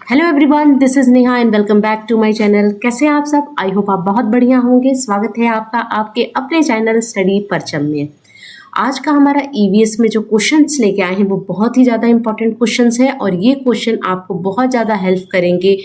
Hello everyone, this is Neha and welcome back to my channel. कैसे हैं आप सब? आई होप आप बहुत बढ़िया होंगे। स्वागत है आपका आपके अपने चैनल स्टडी परचम में। आज का हमारा ईवीएस में जो क्वेश्चंस लेके आए हैं वो बहुत ही ज़्यादा इंपॉर्टेंट क्वेश्चंस हैं और ये क्वेश्चन आपको बहुत ज़्यादा हेल्प करेंगे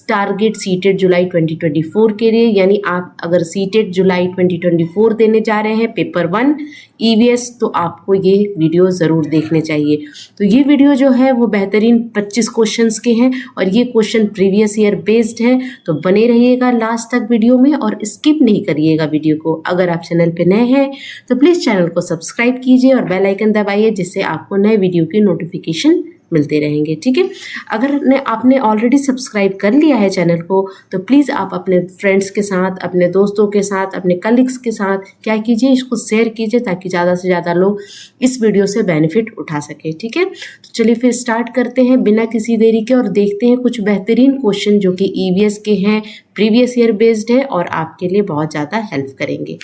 टारगेट सीटेट जुलाई 2024 के लिए। यानी आप अगर सीटेट जुलाई 2024 देने जा रहे हैं पेपर 1 ईवीएस, तो आपको ये वीडियो ज़रूर देखने चाहिए। तो ये वीडियो जो है वो बेहतरीन 25 क्वेश्चंस के हैं और ये क्वेश्चन प्रीवियस ईयर बेस्ड हैं। तो बने रहिएगा लास्ट तक वीडियो में और स्किप नहीं करिएगा वीडियो को। अगर आप चैनल पे नए हैं तो प्लीज़ चैनल को सब्सक्राइब कीजिए और बेल आइकन दबाइए, जिससे आपको नए वीडियो की नोटिफिकेशन मिलते रहेंगे। ठीक है, अगर आपने ऑलरेडी सब्सक्राइब कर लिया है चैनल को तो प्लीज़ आप अपने फ्रेंड्स के साथ, अपने दोस्तों के साथ, अपने कलीग्स के साथ क्या कीजिए, इसको शेयर कीजिए ताकि ज़्यादा से ज़्यादा लोग इस वीडियो से बेनिफिट उठा सके। ठीक है, तो चलिए फिर स्टार्ट करते हैं बिना किसी देरी के और देखते हैं कुछ बेहतरीन क्वेश्चन जो कि ईवीएस के हैं, प्रीवियस ईयर बेस्ड है और आपके लिए बहुत ज़्यादा हेल्प करेंगे।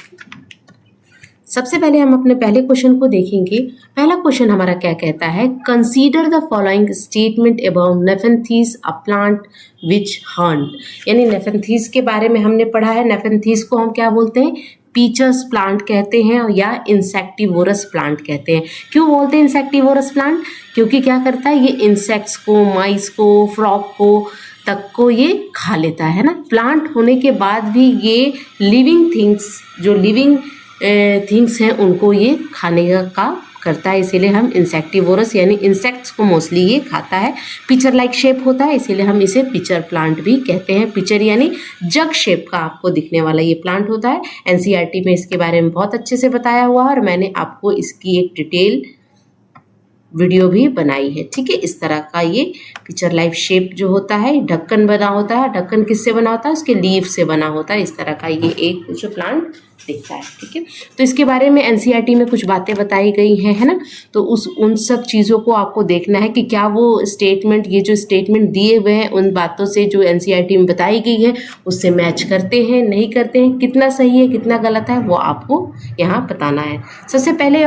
सबसे पहले हम अपने पहले क्वेश्चन को देखेंगे। पहला क्वेश्चन हमारा क्या कहता है, consider the following statement about Nepenthes a plant which hurt. यानी नेफेंथीज के बारे में हमने पढ़ा है। नेफेंथीज को हम क्या बोलते हैं, पीचर्स प्लांट कहते हैं या इंसेक्टिवोरस प्लांट कहते हैं। क्यों बोलते हैं इंसेक्टिवोरस प्लांट? क्योंकि क्या करता है, ये इंसेक्ट्स को, माइस को, फ्रॉग को तक को ये खा लेता है ना। प्लांट होने के बाद भी ये लिविंग थिंग्स, जो लिविंग थिंग्स हैं उनको ये खाने का करता है, इसीलिए हम इंसेक्टिवोरस यानी इंसेक्ट्स को मोस्टली ये खाता है। पिचर लाइक शेप होता है, इसीलिए हम इसे पिचर प्लांट भी कहते हैं। पिचर यानी जग शेप का आपको दिखने वाला ये प्लांट होता है। एनसीईआरटी में इसके बारे में बहुत अच्छे से बताया हुआ है और मैंने आपको इसकी एक डिटेल वीडियो भी बनाई है। ठीक है, इस तरह का ये पिचर लाइफ शेप जो होता है, ढक्कन बना होता है। ढक्कन किससे बना होता है? उसके लीफ से बना होता है। इस तरह का ये एक जो प्लांट दिखता है। ठीक है, तो इसके बारे में एनसीईआरटी में कुछ बातें बताई गई हैं, है ना। तो उन सब चीज़ों को आपको देखना है कि क्या वो स्टेटमेंट, ये जो स्टेटमेंट दिए हुए हैं उन बातों से जो एनसीईआरटी में बताई गई है उससे मैच करते हैं, नहीं करते हैं, कितना सही है कितना गलत है वो आपको यहाँ बताना है। सबसे पहले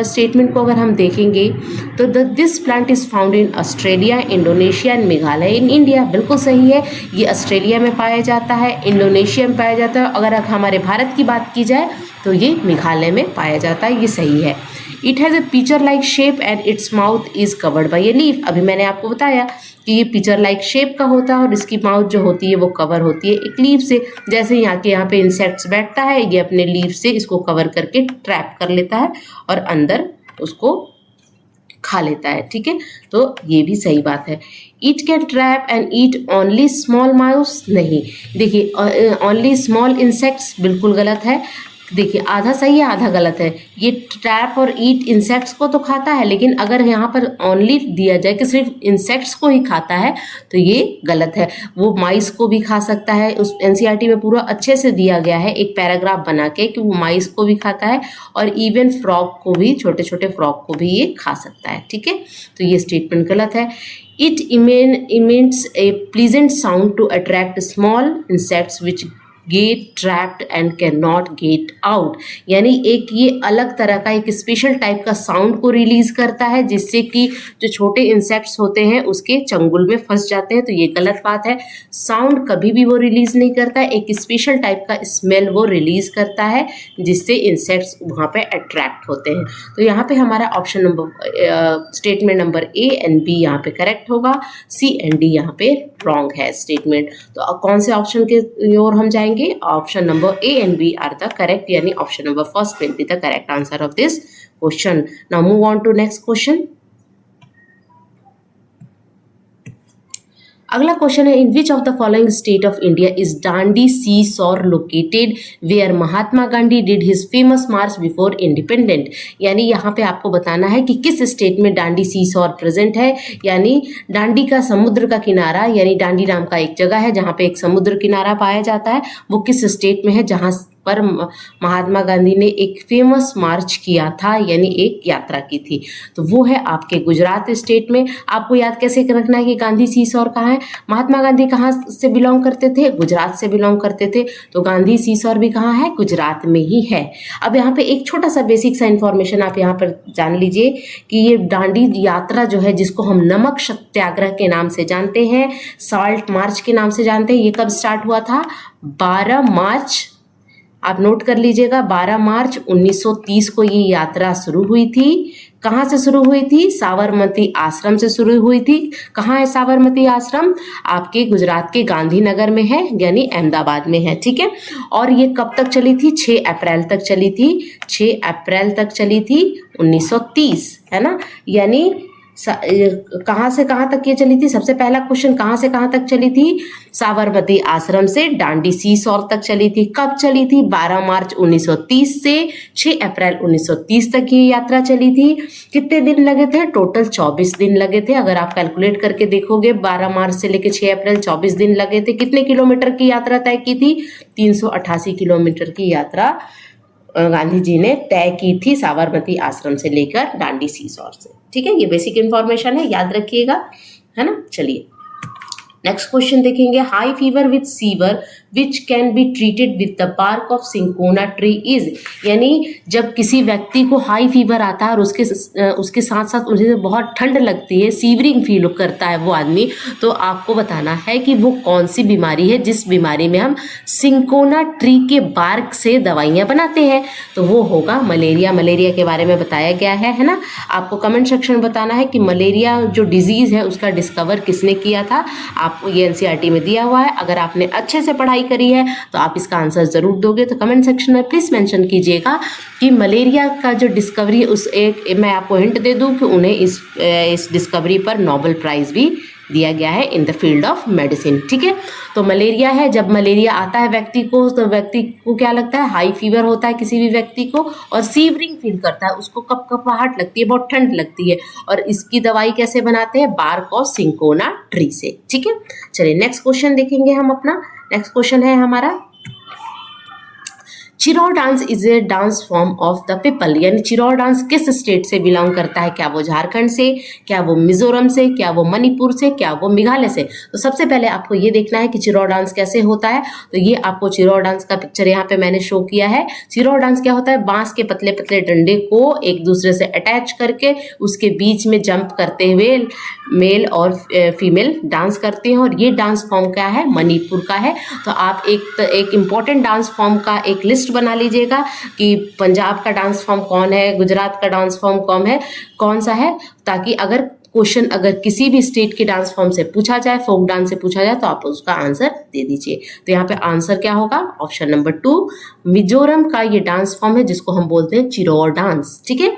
स्टेटमेंट को अगर हम देखेंगे तो this plant is found in Australia, Indonesia and Meghalaya in India. बिल्कुल सही है, ये ऑस्ट्रेलिया में पाया जाता है, इंडोनेशिया में पाया जाता है। अगर हमारे भारत की बात की जाए तो ये मेघालय में पाया जाता है, ये सही है। It has a pitcher like shape and its mouth is covered by a leaf. अभी मैंने आपको बताया कि ये पिचर लाइक शेप का होता है और इसकी माउथ जो होती है वो कवर होती है एक लीफ से। जैसे यहाँ पे इंसेक्ट्स बैठता है, ये अपने लीफ से इसको कवर करके ट्रैप कर लेता है और अंदर उसको खा लेता है। ठीक है, तो ये भी सही बात है। It can trap and eat only small mouse, नहीं। देखिए ओनली स्मॉल इंसेक्ट्स बिल्कुल गलत है। देखिए आधा सही है आधा गलत है। ये ट्रैप और ईट इंसेक्ट्स को तो खाता है, लेकिन अगर यहाँ पर ओनली दिया जाए कि सिर्फ इंसेक्ट्स को ही खाता है तो ये गलत है। वो माइस को भी खा सकता है। उस एनसीईआरटी में पूरा अच्छे से दिया गया है एक पैराग्राफ बना के कि वो माइस को भी खाता है और इवन फ्रॉग को भी, छोटे छोटे फ्रॉग को भी ये खा सकता है। ठीक है, तो ये स्टेटमेंट गलत है। It emits a pleasant sound to attract small insects which get trapped and cannot get out। यानी एक ये अलग तरह का एक स्पेशल टाइप का साउंड को रिलीज करता है जिससे कि जो छोटे इंसेक्ट्स होते हैं उसके चंगुल में फंस जाते हैं। तो ये गलत बात है। साउंड कभी भी वो रिलीज नहीं करता है, एक स्पेशल टाइप का स्मेल वो रिलीज करता है जिससे इंसेक्ट्स वहाँ पे अट्रैक्ट होते हैं। तो यहाँ पे हमारा option number statement number A and B यहाँ पे करेक्ट होगा, सी एंड डी यहाँ पे रॉन्ग है स्टेटमेंट। तो कौन से ऑप्शन के ओर हम जाएंगे? Option number A and B are the correct, यानी option number first will be the correct answer of this question. Now move on to next question. अगला क्वेश्चन है, in which of the following state of India is Dandi sea shore located where Mahatma Gandhi did his famous march before independent. यानी यहाँ पे आपको बताना है कि किस स्टेट में डांडी सी शोर प्रेजेंट है। यानी डांडी का समुद्र का किनारा, यानी डांडी नाम का एक जगह है जहाँ पे एक समुद्र किनारा पाया जाता है, वो किस स्टेट में है जहाँ पर महात्मा गांधी ने एक फेमस मार्च किया था, यानी एक यात्रा की थी, तो वो है आपके गुजरात स्टेट में। आपको याद कैसे रखना है कि गांधी सीसौर कहाँ है? महात्मा गांधी कहाँ से बिलोंग करते थे? गुजरात से बिलोंग करते थे, तो गांधी सीसौर भी कहाँ है? गुजरात में ही है। अब यहाँ पे एक छोटा सा बेसिक सा इंफॉर्मेशन आप यहाँ पर जान लीजिए कि ये दांडी यात्रा जो है, जिसको हम नमक सत्याग्रह के नाम से जानते हैं, साल्ट मार्च के नाम से जानते हैं, ये कब स्टार्ट हुआ था? 12 मार्च, आप नोट कर लीजिएगा, 12 मार्च 1930 को ये यात्रा शुरू हुई थी। कहाँ से शुरू हुई थी? साबरमती आश्रम से शुरू हुई थी। कहाँ है साबरमती आश्रम? आपके गुजरात के गांधीनगर में है, यानी अहमदाबाद में है, ठीक है। और ये कब तक चली थी? 6 अप्रैल तक चली थी, 6 अप्रैल तक चली थी 1930, है ना। यानी कहाँ से कहाँ तक ये चली थी? सबसे पहला क्वेश्चन, कहाँ से कहाँ तक चली थी? साबरमती आश्रम से दांडी सीसौर तक चली थी। कब चली थी? 12 मार्च 1930 से 6 अप्रैल 1930 तक ये यात्रा चली थी। कितने दिन लगे थे? टोटल 24 दिन लगे थे। अगर आप कैलकुलेट करके देखोगे, 12 मार्च से लेकर 6 अप्रैल 24 दिन लगे थे। कितने किलोमीटर की यात्रा तय की थी? 388 किलोमीटर की यात्रा गांधी जी ने तय की थी, साबरमती आश्रम से लेकर दांडी सीसौर से, ठीक है। ये बेसिक इंफॉर्मेशन है, याद रखिएगा, है ना। चलिए नेक्स्ट क्वेश्चन देखेंगे। High fever with severe which can be treated with the bark of cinchona tree is, यानी जब किसी व्यक्ति को हाई फीवर आता है और उसके साथ साथ उन्हें बहुत ठंड लगती है, सीवरिंग फील करता है वो आदमी, तो आपको बताना है कि वो कौन सी बीमारी है जिस बीमारी में हम सिंकोना ट्री के बार्क से दवाइयाँ बनाते हैं। तो वो होगा मलेरिया। मलेरिया के बारे में बताया गया है ना। आपको कमेंट सेक्शन में बताना है कि मलेरिया जो डिजीज़ है उसका डिस्कवर किसने किया था। आपको ये एनसीईआरटी में दिया हुआ है। अगर आपने अच्छे से पढ़ाई करी है तो आप इसका आंसर ज़रूर दोगे। तो कमेंट सेक्शन में प्लीज़ मेंशन कीजिएगा कि मलेरिया का जो डिस्कवरी, उस एक मैं आपको हिंट दे दूं कि उन्हें इस डिस्कवरी पर नोबेल प्राइज़ भी दिया गया है in the field of medicine, ठीक है। तो मलेरिया है, जब मलेरिया आता है व्यक्ति को, तो व्यक्ति को क्या लगता है? हाई फीवर होता है किसी भी व्यक्ति को, और सीवरिंग फील करता है, उसको कपकपाहट लगती है, बहुत ठंड लगती है। और इसकी दवाई कैसे बनाते हैं? बार्क ऑफ सिंकोना ट्री से, ठीक है। चलिए नेक्स्ट क्वेश्चन देखेंगे हम अपना। नेक्स्ट क्वेश्चन है हमारा, Cheraw dance is a dance form of the people, यानी चिरौर डांस किस स्टेट से बिलोंग करता है? क्या वो झारखंड से, क्या वो मिजोरम से, क्या वो मणिपुर से, क्या वो मेघालय से? तो सबसे पहले आपको ये देखना है कि चिरौर डांस कैसे होता है। तो ये आपको चिरौर डांस का पिक्चर यहाँ पे मैंने शो किया है। चिरौर डांस क्या होता है? बांस के पतले पतले डंडे को एक दूसरे से अटैच करके उसके बीच में जंप करते हुए मेल और फीमेल डांस करते हैं, और ये डांस फॉर्म क्या है? मणिपुर का है। तो आप एक इम्पॉर्टेंट डांस फॉर्म का एक लिस्ट बना लीजिएगा कि पंजाब का डांस फॉर्म कौन है, गुजरात का डांस फॉर्म कौन सा है, ताकि अगर क्वेश्चन अगर किसी भी स्टेट के डांस फॉर्म से पूछा जाए, फोक डांस से पूछा जाए, तो आप उसका आंसर दे दीजिए। तो यहाँ पे आंसर क्या होगा? ऑप्शन नंबर 2, मिजोरम का ये डांस फॉर्म है जिसको हम बोलते हैं चिरौर डांस, ठीक है।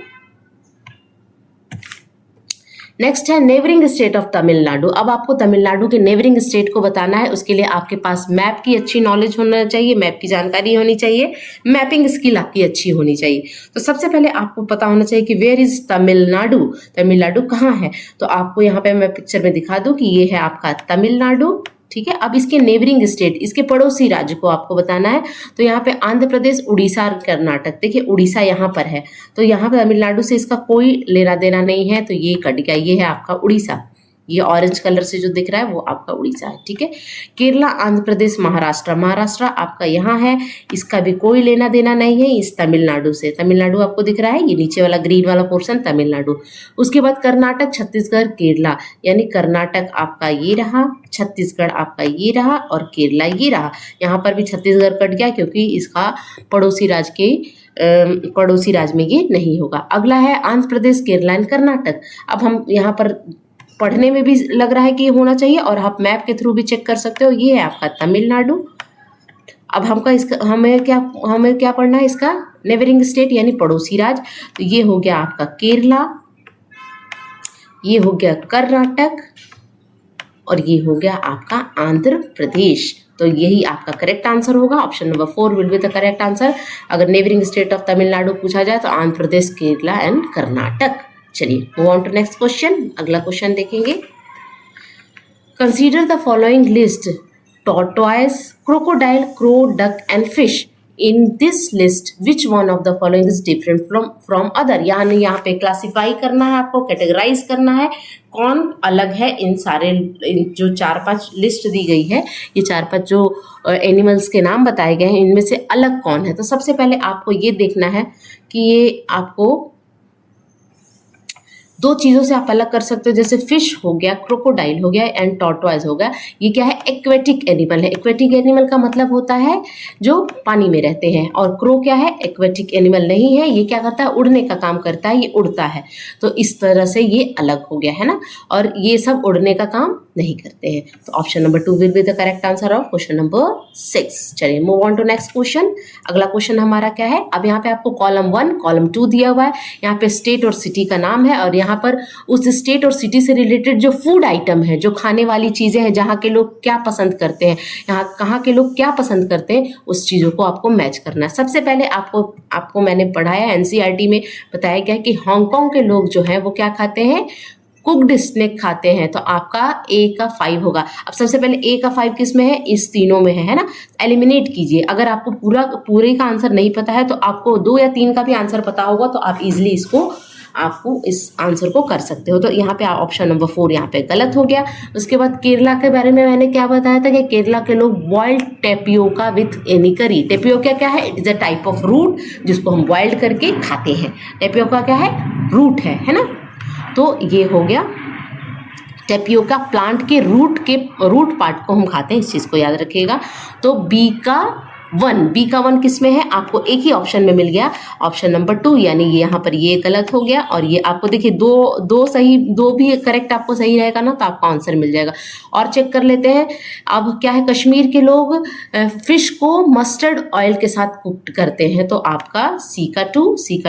नेक्स्ट है नेबरिंग स्टेट ऑफ तमिलनाडु। अब आपको तमिलनाडु के नेबरिंग स्टेट को बताना है। उसके लिए आपके पास मैप की अच्छी नॉलेज होना चाहिए, मैप की जानकारी होनी चाहिए, मैपिंग स्किल आपकी अच्छी होनी चाहिए। तो सबसे पहले आपको पता होना चाहिए कि वेयर इज तमिलनाडु, तमिलनाडु कहाँ है। तो आपको यहाँ पे मैं पिक्चर में दिखा दूँ कि ये है आपका तमिलनाडु, ठीक है। अब इसके नेबरिंग स्टेट, इसके पड़ोसी राज्य को आपको बताना है। तो यहाँ पे आंध्र प्रदेश, उड़ीसा और कर्नाटक। देखिए उड़ीसा यहाँ पर है, तो यहाँ पे तमिलनाडु से इसका कोई लेना देना नहीं है, तो ये कट गया। ये है आपका उड़ीसा, ये ऑरेंज कलर से जो दिख रहा है वो आपका उड़ीसा है, ठीक है। केरला, आंध्र प्रदेश, महाराष्ट्र, महाराष्ट्र आपका यहाँ है, इसका भी कोई लेना देना नहीं है इस तमिलनाडु से। तमिलनाडु आपको दिख रहा है, ये नीचे वाला ग्रीन वाला पोर्शन तमिलनाडु। उसके बाद कर्नाटक, छत्तीसगढ़, केरला, यानी कर्नाटक आपका ये रहा, छत्तीसगढ़ आपका ये रहा, और केरला ये रहा। यहाँ पर भी छत्तीसगढ़ कट गया क्योंकि इसका पड़ोसी राज्य में ये नहीं होगा। अगला है आंध्र प्रदेश, केरला एंड कर्नाटक। अब हम यहाँ पर पढ़ने में भी लग रहा है कि ये होना चाहिए, और आप मैप के थ्रू भी चेक कर सकते हो। ये है आपका तमिलनाडु। अब हमें क्या पढ़ना है? इसका नेबरिंग स्टेट यानी पड़ोसी राज्य। तो ये हो गया आपका केरला, ये हो गया कर्नाटक, और ये हो गया आपका आंध्र प्रदेश। तो यही आपका करेक्ट आंसर होगा। Option number 4 will be the correct answer. अगर नेबरिंग स्टेट ऑफ तमिलनाडु पूछा जाए तो आंध्र प्रदेश, केरला एंड कर्नाटक। चलिए move on to next question. अगला क्वेश्चन देखेंगे। Consider the following list: tortoise, crocodile, crow, duck and fish. In this list which one of the following is different from other. यानी यहाँ पे classify करना है आपको, कैटेगराइज करना है कौन अलग है इन जो 4-5 लिस्ट दी गई है, ये 4-5 जो एनिमल्स के नाम बताए गए हैं इनमें से अलग कौन है। तो सबसे पहले आपको ये देखना है कि ये आपको दो चीज़ों से आप अलग कर सकते हो, जैसे फिश हो गया, क्रोकोडाइल हो गया एंड टॉर्टोइज हो गया। ये क्या है? एक्वेटिक एनिमल है। एक्वेटिक एनिमल का मतलब होता है जो पानी में रहते हैं, और क्रो क्या है? एक्वेटिक एनिमल नहीं है। ये क्या करता है? उड़ने का काम करता है, ये उड़ता है। तो इस तरह से ये अलग हो गया है ना, और ये सब उड़ने का काम नहीं करते हैं। तो option number 2 will be the correct answer of question number 6। चलिए move on to next question. अगला क्वेश्चन हमारा क्या है? अब यहाँ पे आपको कॉलम 1 कॉलम 2 दिया हुआ है। यहाँ पे स्टेट और सिटी का नाम है, और यहाँ पर उस स्टेट और सिटी से रिलेटेड जो फूड आइटम है, जो खाने वाली चीजें हैं, जहाँ के लोग क्या पसंद करते हैं, यहाँ कहाँ के लोग क्या पसंद करते हैं, उस चीजों को आपको मैच करना है। सबसे पहले आपको मैंने पढ़ाया, एनसीईआरटी में बताया गया कि हांगकांग के लोग जो हैं वो क्या खाते हैं? कुक्ड स्नेक खाते हैं। तो आपका ए का 5 होगा। अब सबसे पहले ए का 5 किस में है? इस तीनों में है ना। एलिमिनेट कीजिए। अगर आपको पूरे का आंसर नहीं पता है तो आपको 2 या 3 का भी आंसर पता होगा, तो आप इजिली आपको इस आंसर को कर सकते हो। तो यहाँ पे ऑप्शन नंबर 4 यहाँ पे गलत हो गया। उसके बाद केरला के बारे में मैंने क्या बताया था कि केरला के लोग boiled tapioca with any curry. Tapioca क्या है? It is a type of root जिसको हम बॉइल्ड करके खाते हैं। टेपियोका क्या है? रूट है ना। तो ये हो गया टेपियोका प्लांट के रूट पार्ट को हम खाते हैं, इस चीज़ को याद रखिएगा। तो बी का 1 किस में है? आपको एक ही ऑप्शन में मिल गया, ऑप्शन नंबर 2, यानी ये यहाँ पर ये गलत हो गया, और ये आपको देखिए दो भी करेक्ट आपको सही रहेगा ना, तो आपका आंसर मिल जाएगा। और चेक कर लेते हैं। अब क्या है? कश्मीर के लोग फिश को मस्टर्ड ऑयल के साथ कुक करते हैं, तो आपका सी का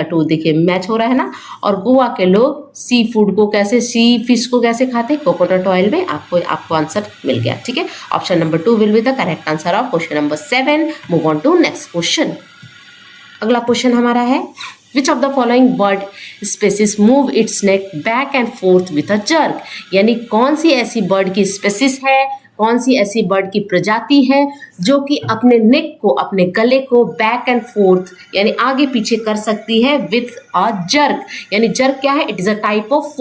2 देखिए मैच हो रहा है ना। और गोवा के लोग फिश को कैसे खाते हैं? कोकोनट ऑयल में। आपको आंसर मिल गया, ठीक है। Option number 2 will be the correct answer of question number 7। Move on to next question. अगला क्वेश्चन हमारा है, which of the following bird species move its neck back and forth with a jerk. यानी कौन सी ऐसी bird की spaces है, कौन सी ऐसी बर्ड की प्रजाति है जो कि अपने नेक को, अपने गले को बैक एंड फोर्थ यानी आगे पीछे कर सकती है विथ अ जर्क। यानी जर्क क्या है? It is a type of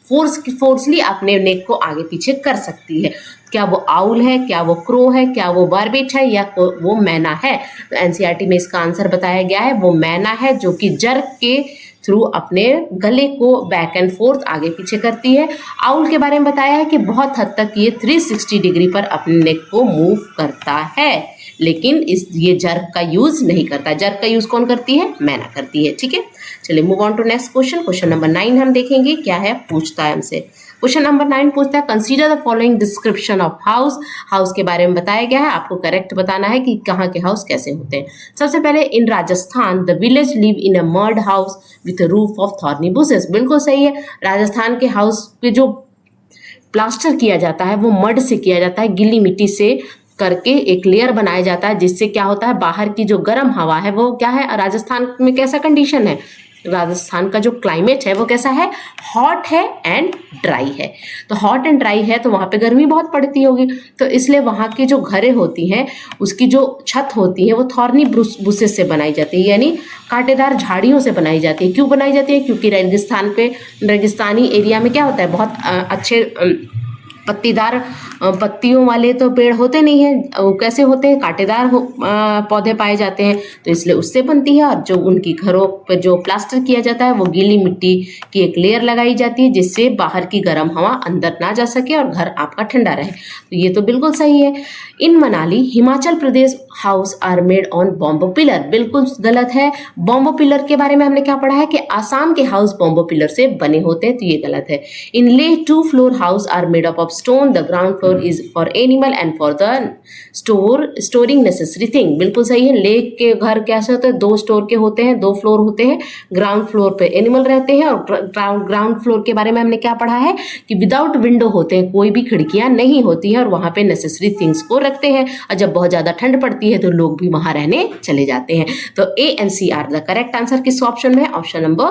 forcely अपने नेक को आगे पीछे कर सकती है। क्या वो आउल है, क्या वो क्रो है, क्या वो बारबेट है, या वो मैना है? तो एनसीईआरटी में इसका आंसर बताया गया है, वो मैना है, जो कि जर्क के थ्रू अपने गले को बैक एंड फोर्थ आगे पीछे करती है। आउल के बारे में बताया है कि बहुत हद तक ये 360 डिग्री पर अपने नेक को मूव करता है, लेकिन ये जर्क का यूज नहीं करता। जर्क का यूज कौन करती है? मैना करती है, ठीक है। चलिए move on to next question. Question number 9 हम देखेंगे क्या है, पूछता है हमसे। क्वेश्चन नंबर 9 पूछता है, consider the following description of house. House के बारे में बताया गया है, आपको करेक्ट बताना है कि कहाँ के हाउस कैसे होते हैं। सबसे पहले, in Rajasthan the village live in a mud house with roof of thorny bushes. बिल्कुल सही है। राजस्थान के हाउस पे जो प्लास्टर किया जाता है वो मड से किया जाता है, गिल्ली मिट्टी से करके एक लेयर बनाया जाता है, जिससे क्या होता है, बाहर की जो गर्म हवा है वो क्या है, राजस्थान में कैसा कंडीशन है, राजस्थान का जो क्लाइमेट है वो कैसा है, हॉट है एंड ड्राई है। तो हॉट एंड ड्राई है तो वहाँ पे गर्मी बहुत पड़ती होगी, तो इसलिए वहाँ की जो घरें होती हैं उसकी जो छत होती है वो थॉर्नी बुशेस से बनाई जाती है, यानी कांटेदार झाड़ियों से बनाई जाती है। क्यों बनाई जाती है? क्योंकि रेगिस्तानी एरिया में क्या होता है, बहुत अच्छे पत्तीदार पत्तियों वाले तो पेड़ होते नहीं हैं, वो कैसे होते हैं, कांटेदार पौधे पाए जाते हैं, तो इसलिए उससे बनती है। और जो उनकी घरों पर जो प्लास्टर किया जाता है वो गीली मिट्टी की एक लेयर लगाई जाती है, जिससे बाहर की गर्म हवा अंदर ना जा सके और घर आपका ठंडा रहे। तो ये तो बिल्कुल सही है। In Manali Himachal Pradesh house are made on bamboo pillar. बिल्कुल गलत है। बॉम्बो पिलर के बारे में हमने क्या पढ़ा है कि आसाम के हाउस बॉम्बो पिलर से बने होते हैं, तो ये गलत है। In Leh 2 floor house are made up of stone, the ground floor is for animal and for the storing necessary thing. बिल्कुल सही है। लेक के घर कैसे होते हैं, 2 स्टोर के होते हैं, 2 फ्लोर होते हैं, ग्राउंड फ्लोर पे एनिमल रहते हैं, और ग्राउंड फ्लोर के बारे में हमने क्या पढ़ा है कि विदाउट विंडो होते हैं, कोई भी खिड़कियां नहीं होती हैं, और वहां पे नेसेसरी थिंग्स को रखते हैं, और जब बहुत ज्यादा ठंड पड़ती है तो लोग भी वहां रहने चले जाते हैं। तो A and C are the correct answer किस ऑप्शन में है, ऑप्शन नंबर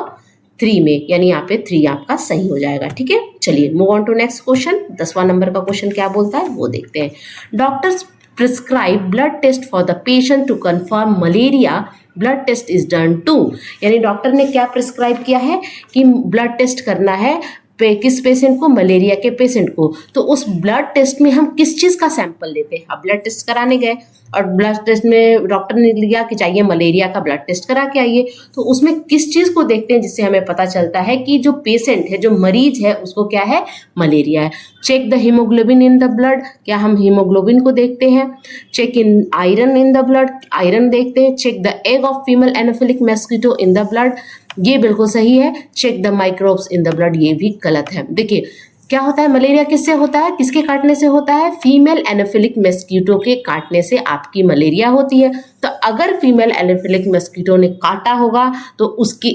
3 में, यानी यहाँ पे 3 आपका सही हो जाएगा, ठीक है। चलिए move on to next question. 10वां नंबर का क्वेश्चन क्या बोलता है वो देखते हैं। Doctors prescribe blood test for the patient to confirm malaria, blood test is done to. यानी डॉक्टर ने क्या प्रिस्क्राइब किया है कि ब्लड टेस्ट करना है किस पेशेंट को, मलेरिया के पेशेंट को। तो उस ब्लड टेस्ट में हम किस चीज़ का सैंपल लेते हैं। अब ब्लड टेस्ट कराने गए और ब्लड टेस्ट में डॉक्टर ने लिया कि चाहिए मलेरिया का ब्लड टेस्ट करा के आइए, तो उसमें किस चीज़ को देखते हैं जिससे हमें पता चलता है कि जो पेशेंट है, जो मरीज है, उसको क्या है, मलेरिया है। Check the haemoglobin in the blood, क्या हम हीमोग्लोबिन को देखते हैं। Check in iron in the blood, iron देखते हैं। Check the egg of female anopheles mosquito in the blood, ये बिल्कुल सही है। Check the microbes in the blood, ये भी गलत है। देखिए क्या होता है, मलेरिया किससे होता है, किसके काटने से होता है, फीमेल एनोफिलिक मस्कीटो के काटने से आपकी मलेरिया होती है। तो अगर फीमेल एनोफिलिक मस्कीटो ने काटा होगा तो उसकी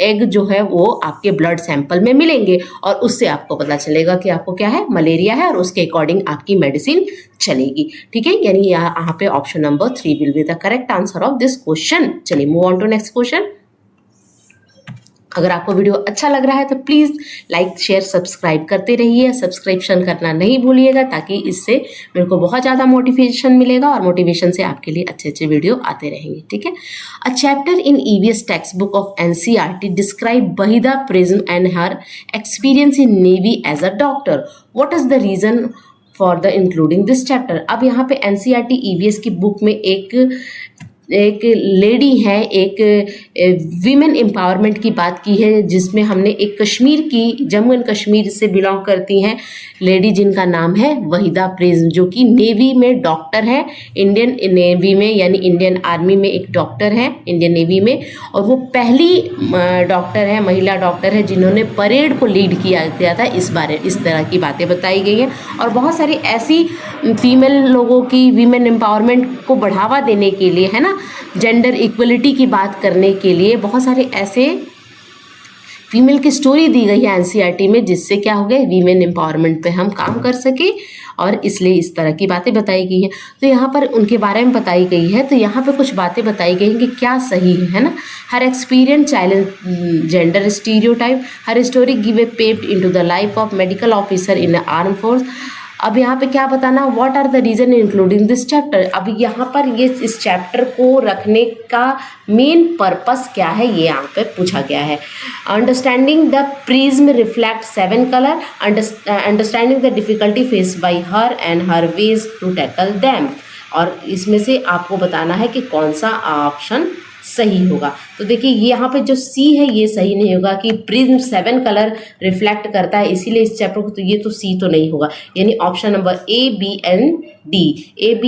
एग जो है वो आपके ब्लड सैंपल में मिलेंगे और उससे आपको पता चलेगा कि आपको क्या है, मलेरिया है, और उसके अकॉर्डिंग आपकी मेडिसिन चलेगी। ठीक है, यानी यहाँ पे option number 3 will be the correct answer of this question. चलिए move on to next question. अगर आपको वीडियो अच्छा लग रहा है तो प्लीज़ लाइक शेयर सब्सक्राइब करते रहिए, सब्सक्रिप्शन करना नहीं भूलिएगा, ताकि इससे मेरे को बहुत ज़्यादा मोटिवेशन मिलेगा और मोटिवेशन से आपके लिए अच्छे अच्छे वीडियो आते रहेंगे। ठीक है। A chapter in EVS text book of NCERT describe Wahida Prism and her experience in navy as a doctor. What is the reason for the including this chapter. अब यहाँ पे एनसीईआरटी ईवीएस की बुक में एक लेडी है, एक वीमेन एम्पावरमेंट की बात की है, जिसमें हमने एक कश्मीर की, जम्मू एंड कश्मीर से बिलोंग करती हैं लेडी, जिनका नाम है वहीदा प्रिज्म, जो कि नेवी में डॉक्टर है, इंडियन नेवी में यानी इंडियन आर्मी में एक डॉक्टर है, इंडियन नेवी में। और वो पहली डॉक्टर है, महिला डॉक्टर है, जिन्होंने परेड को लीड किया था। इस तरह की बातें बताई गई हैं और बहुत सारी ऐसी फीमेल लोगों की वीमेन एम्पावरमेंट को बढ़ावा देने के लिए, है ना, जेंडर इक्वलिटी की बात करने के लिए बहुत सारे ऐसे फीमेल की स्टोरी दी गई है एनसीईआरटी में, जिससे क्या हो गया, वीमेन एम्पावरमेंट पे हम काम कर सके, और इसलिए इस तरह की बातें बताई गई हैं। तो यहाँ पर उनके बारे में बताई गई है। तो यहाँ पे कुछ बातें बताई गई हैं कि क्या सही है ना। हर एक्सपीरियंस चैलेंज जेंडर स्टीरियोटाइप, हर story give a paved into the life of medical officer in arm force. अब यहाँ पे क्या बताना, what are the reason including this chapter. अब यहाँ पर ये इस चैप्टर को रखने का मेन पर्पस क्या है, ये यहाँ पे पूछा गया है। Understanding the prism reflect 7 colour, understanding the difficulty face by her and her ways to tackle them. और इसमें से आपको बताना है कि कौन सा ऑप्शन सही होगा। तो देखिए ये यहाँ पे जो सी है ये सही नहीं होगा कि प्रिज्म 7 कलर रिफ्लेक्ट करता है, इसीलिए इस चैप्टर को, तो ये तो सी तो नहीं होगा। यानी option number A B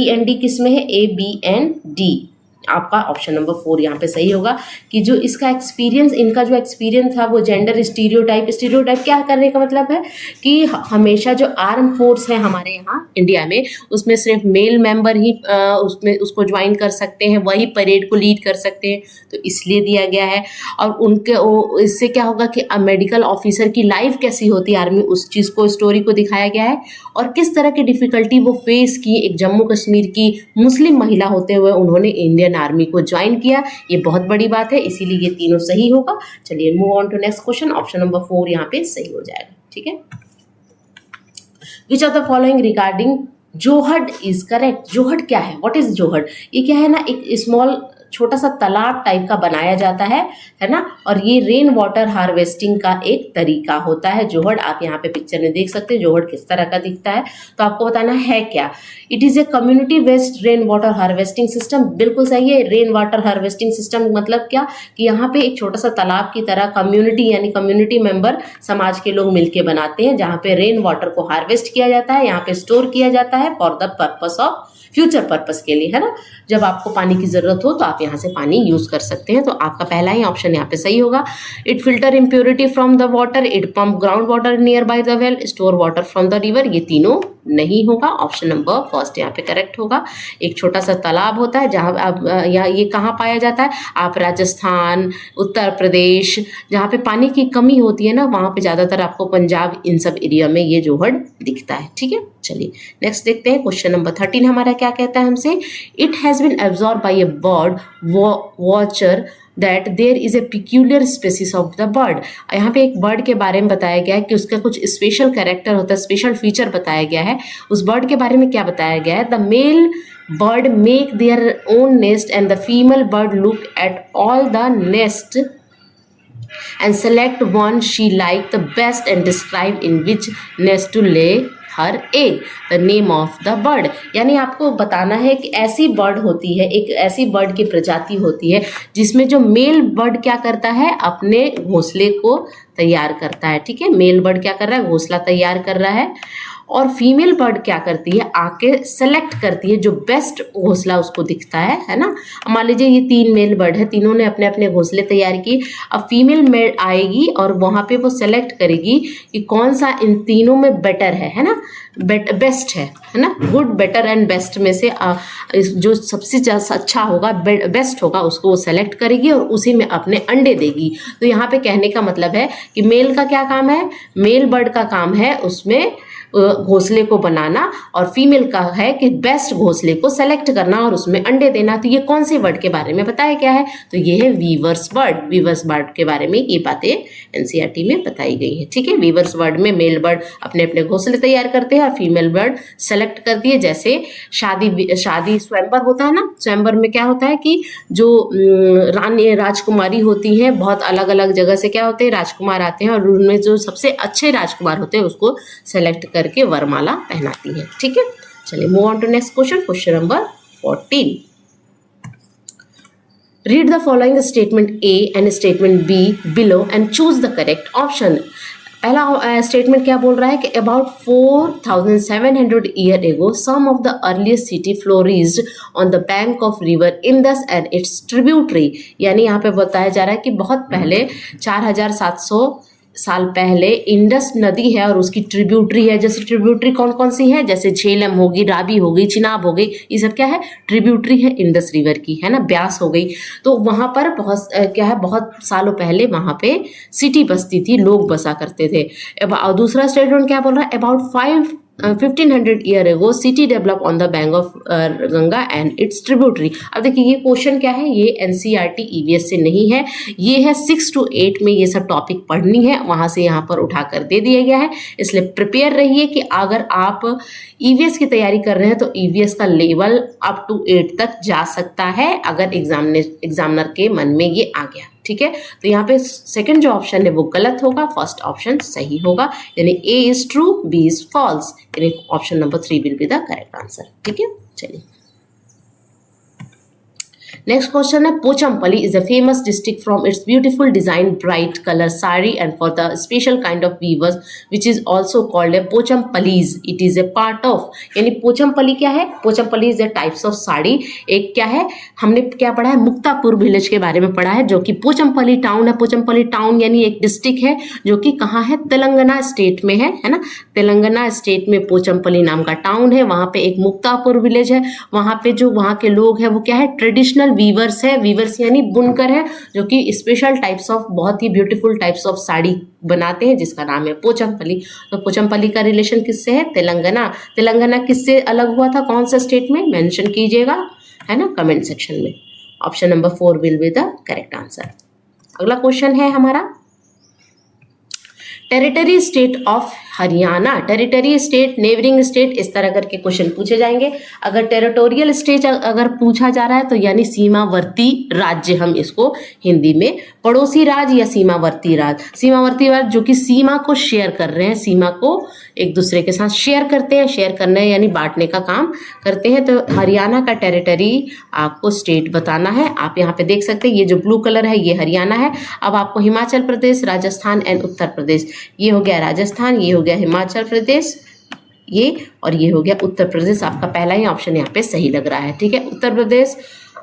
and D किस में है, ए बी एन डी आपका ऑप्शन नंबर 4 यहाँ पे सही होगा। कि जो इसका एक्सपीरियंस, इनका जो एक्सपीरियंस था वो जेंडर स्टीरियोटाइप क्या करने का मतलब है कि हमेशा जो आर्म फोर्स है हमारे यहाँ इंडिया में, उसमें सिर्फ मेल मेंबर ही उसको ज्वाइन कर सकते हैं, वही परेड को लीड कर सकते हैं, तो इसलिए दिया गया है। और उनके इससे क्या होगा कि मेडिकल ऑफिसर की लाइफ कैसी होती है आर्मी, उस चीज़ को, स्टोरी को दिखाया गया है, और किस तरह की डिफ़िकल्टी वो फेस की। एक जम्मू कश्मीर की मुस्लिम महिला होते हुए उन्होंने इंडियन आर्मी को ज्वाइन किया, ये बहुत बड़ी बात है, इसीलिए ये तीनों सही होगा। चलिए move on to next question. Option number 4 यहाँ पे सही हो जाएगा। ठीक है। Which of the following regarding johad is correct. Johad क्या है, व्हाट इज जोहड़। ये क्या है ना, एक स्मॉल छोटा सा तालाब टाइप का बनाया जाता है ना, और ये रेन वाटर हार्वेस्टिंग का एक तरीका होता है जोहड़। आप यहाँ पे पिक्चर में देख सकते हैं जोहड़ किस तरह का दिखता है। तो आपको बताना है क्या, it is a community based rain water harvesting system. बिल्कुल सही है। रेन वाटर हार्वेस्टिंग सिस्टम मतलब क्या, कि यहाँ पे एक छोटा सा तालाब की तरह कम्युनिटी, यानी कम्युनिटी मेंबर, समाज के लोग मिलके बनाते हैं, जहाँ पे रेन वाटर को हार्वेस्ट किया जाता है, यहाँ पे स्टोर किया जाता है for the purpose of future purpose के लिए, है ना। जब आपको पानी की ज़रूरत हो तो आप यहाँ से पानी यूज़ कर सकते हैं। तो आपका पहला ही ऑप्शन यहाँ पे सही होगा। It filter impurity from the water, it pump ground water near by the well, store water from the river, ये तीनों नहीं होगा। ऑप्शन नंबर फर्स्ट यहाँ पे करेक्ट होगा। एक छोटा सा तालाब होता है जहाँ आप ये कहाँ पाया जाता है, आप राजस्थान, उत्तर प्रदेश, जहाँ पे पानी की कमी होती है ना, वहाँ पे ज़्यादातर आपको पंजाब, इन सब एरिया में ये जोहड़ दिखता है। ठीक है। चलिए नेक्स्ट देखते हैं। क्वेश्चन नंबर 13 हमारा क्या कहता है हमसे, it has been absorb by a bird watcher that there is a peculiar species of the bird. यहाँ पे एक बर्ड के बारे में बताया गया है कि उसका कुछ स्पेशल कैरेक्टर होता है, स्पेशल फीचर बताया गया है। उस बर्ड के बारे में क्या बताया गया है? The male bird make their own nest and the female bird look at all the nest and select one she like the best and describe in which nest to lay her egg, the name of the bird। यानी आपको बताना है कि ऐसी bird होती है, एक ऐसी बर्ड की प्रजाति होती है जिसमें जो मेल बर्ड क्या करता है, अपने घोंसले को तैयार करता है। ठीक है, मेल बर्ड क्या कर रहा है, घोंसला तैयार कर रहा है, और फीमेल बर्ड क्या करती है, आके सेलेक्ट करती है जो बेस्ट घोंसला उसको दिखता है ना। मान लीजिए ये 3 मेल बर्ड है, तीनों ने अपने अपने घोंसले तैयार किए। अब फीमेल मेल आएगी और वहाँ पे वो सेलेक्ट करेगी कि कौन सा इन तीनों में बेटर है ना, बेस्ट है ना, गुड, बेटर एंड बेस्ट में से जो सबसे अच्छा होगा, बेस्ट होगा, उसको वो सेलेक्ट करेगी और उसी में अपने अंडे देगी। तो यहाँ पे कहने का मतलब है कि मेल का क्या काम है, मेल बर्ड का काम है उसमें घोंसले को बनाना, और फीमेल का है कि बेस्ट घोंसले को सेलेक्ट करना और उसमें अंडे देना। तो ये कौन से बर्ड के बारे में बताया गया है? तो ये है वीवर्स बर्ड। वीवर्स बर्ड के बारे में ये बातें एनसीईआरटी में बताई गई हैं। ठीक है, वीवर्स बर्ड में मेल बर्ड अपने अपने घोंसले तैयार करते हैं और फीमेल बर्ड सेलेक्ट करती है। जैसे शादी स्वयंवर होता है ना, स्वयंवर में क्या होता है कि जो रानी राजकुमारी होती हैं, बहुत अलग अलग जगह से क्या होते हैं, राजकुमार आते हैं, और उनमें जो सबसे अच्छे राजकुमार होते हैं उसको सेलेक्ट करके वरमाला पहनाती है। ठीक है, चलिए move on to next question, question number 14। Read the following statement A and statement B below and choose the correct option. पहला स्टेटमेंट क्या बोल रहा है कि about 4700 year ago some of the earliest city flourished on the bank of river Indus and its tributary. यानी यहाँ पे बताया जा रहा है कि बहुत पहले 4700 साल पहले इंडस नदी है और उसकी ट्रिब्यूटरी है। जैसे ट्रिब्यूटरी कौन कौन सी है, जैसे झेलम होगी, रावी हो गई, चिनाब हो गई, ये सब क्या है, ट्रिब्यूटरी है इंडस रिवर की, है ना, ब्यास हो गई। तो वहाँ पर बहुत क्या है, बहुत सालों पहले वहाँ पे सिटी बसती थी, लोग बसा करते थे। और दूसरा स्टेटमेंट क्या बोल रहा है, about 1500 year ago city develop on the bank of Ganga and its tributary. अब देखिए ये क्वेश्चन क्या है, ये एनसीईआरटी ईवीएस से नहीं है, ये है 6 to 8 में ये सब टॉपिक पढ़नी है, वहाँ से यहाँ पर उठाकर दे दिया गया है। इसलिए प्रिपेयर रहिए कि अगर आप ईवीएस की तैयारी कर रहे हैं तो ईवीएस का लेवल अप टू 8 तक जा सकता है अगर एग्जामिनर के मन में ये आ गया। ठीक है, तो यहाँ पे सेकंड जो ऑप्शन है वो गलत होगा, फर्स्ट ऑप्शन सही होगा, यानी A is true, B is false, यानी option number 3 will be the correct answer. ठीक है, चलिए नेक्स्ट क्वेश्चन है, Pochampally is a famous district from its beautiful design bright colour sari and for the special kind of weavers which is also called a Pochampallis, it is a part of. यानी पोचमपल्ली क्या है, Pochampally is a types of sari. एक क्या है, हमने क्या पढ़ा है, मुक्तापुर विलेज के बारे में पढ़ा है, जो कि पोचमपल्ली टाउन है। पोचमपल्ली टाउन यानी एक डिस्ट्रिक्ट है जो कि कहाँ है, तेलंगाना स्टेट में है ना, तेलंगाना स्टेट में पोचमपल्ली नाम का टाउन है। वहाँ पे एक मुक्तापुर विलेज है, वहाँ पे जो वहाँ के लोग हैं वो क्या है, ट्रेडिशनल वीवर्स है, वीवर्स यानी बुनकर है, जो कि स्पेशल टाइप्स ऑफ, बहुत ही ब्यूटीफुल टाइप्स ऑफ साड़ी बनाते हैं जिसका नाम है पोचमपल्ली। तो पोचमपल्ली का रिलेशन किससे है, तेलंगाना। तेलंगाना किससे अलग हुआ था, कौन सा स्टेट में, मेंशन कीजिएगा, है ना, कमेंट सेक्शन में। Option number 4 will be the correct answer. अगला क्वेश्चन है हमारा, territory state of Haryana, territory state, neighbouring state, इस तरह करके क्वेश्चन पूछे जाएंगे। अगर टेरिटोरियल स्टेट अगर पूछा जा रहा है तो यानी सीमावर्ती राज्य, हम इसको हिंदी में पड़ोसी राज्य या सीमावर्ती राज्य, सीमावर्ती राज्य जो कि सीमा को शेयर कर रहे हैं, सीमा को एक दूसरे के साथ शेयर करते हैं, शेयर करना यानी बांटने का काम करते हैं। तो हरियाणा का टेरिटरी आपको स्टेट बताना है। आप यहाँ पे देख सकते हैं ये जो ब्लू कलर है ये हरियाणा है। अब आपको हिमाचल प्रदेश, राजस्थान एंड उत्तर प्रदेश, ये हो गया राजस्थान, ये हो गया हिमाचल प्रदेश, ये और ये हो गया उत्तर प्रदेश। आपका पहला ही ऑप्शन यहाँ पे सही लग रहा है। ठीक है, उत्तर प्रदेश,